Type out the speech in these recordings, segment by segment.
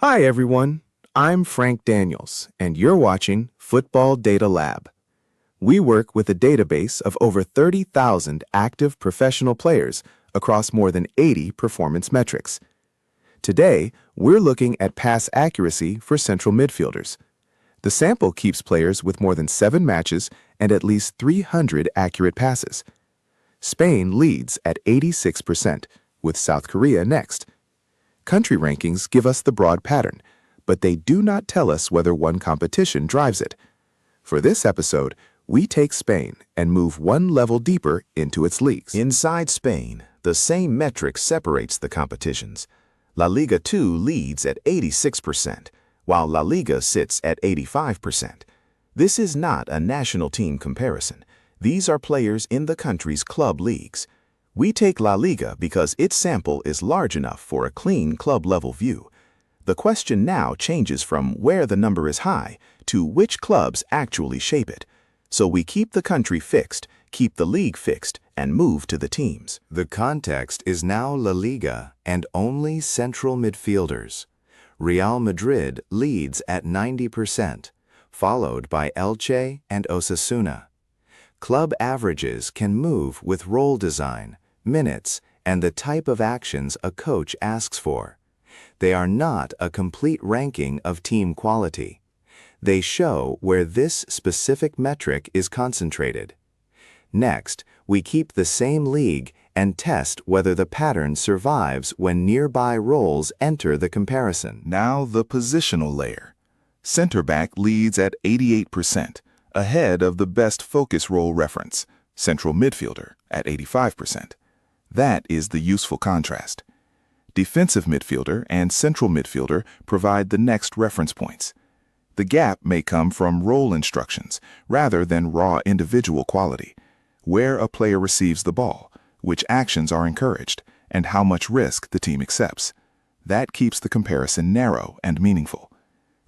Hi everyone, I'm Frank Daniels, and you're watching Football DataLab. We work with a database of over 30,000 active professional players across more than 80 performance metrics. Today, we're looking at pass accuracy for central midfielders. The sample keeps players with more than 7 matches and at least 300 accurate passes. Spain leads at 86%, with South Korea next. Country rankings give us the broad pattern, but they do not tell us whether one competition drives it. For this episode, we take Spain and move one level deeper into its leagues. Inside Spain, the same metric separates the competitions. LaLiga 2 leads at 86%, while LaLiga sits at 85%. This is not a national team comparison. These are players in the country's club leagues. We take LaLiga because its sample is large enough for a clean club-level view. The question now changes from where the number is high to which clubs actually shape it. So we keep the country fixed, keep the league fixed, and move to the teams. The context is now LaLiga and only central midfielders. Real Madrid leads at 90%, followed by Elche and Osasuna. Club averages can move with role design, minutes, and the type of actions a coach asks for. They are not a complete ranking of team quality. They show where this specific metric is concentrated. Next, we keep the same league and test whether the pattern survives when nearby roles enter the comparison. Now the positional layer. Center back leads at 88%, ahead of the best focus role reference, central midfielder, at 85%. That is the useful contrast. Defensive midfielder and central midfielder provide the next reference points. The gap may come from role instructions rather than raw individual quality, where a player receives the ball, which actions are encouraged, and how much risk the team accepts. That keeps the comparison narrow and meaningful.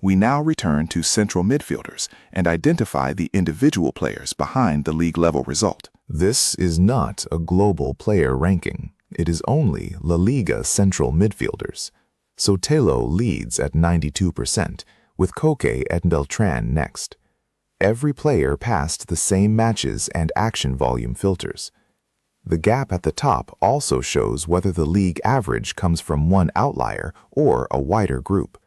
We now return to central midfielders and identify the individual players behind the league-level result. This is not a global player ranking. It is only LaLiga central midfielders. Sotelo leads at 92%, with Koke and Beltran next. Every player passed the same matches and action volume filters. The gap at the top also shows whether the league average comes from one outlier or a wider group.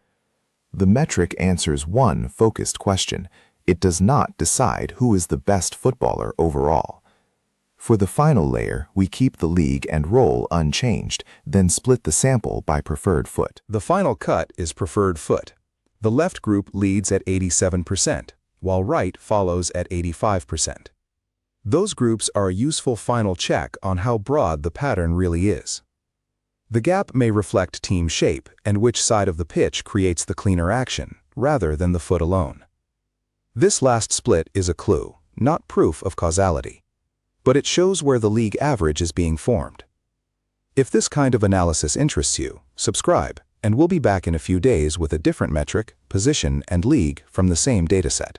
The metric answers one focused question. It does not decide who is the best footballer overall. For the final layer, we keep the league and role unchanged, then split the sample by preferred foot. The final cut is preferred foot. The left group leads at 87%, while right follows at 85%. Those groups are a useful final check on how broad the pattern really is. The gap may reflect team shape and which side of the pitch creates the cleaner action, rather than the foot alone. This last split is a clue, not proof of causality, but it shows where the league average is being formed. If this kind of analysis interests you, subscribe, and we'll be back in a few days with a different metric, position, and league from the same dataset.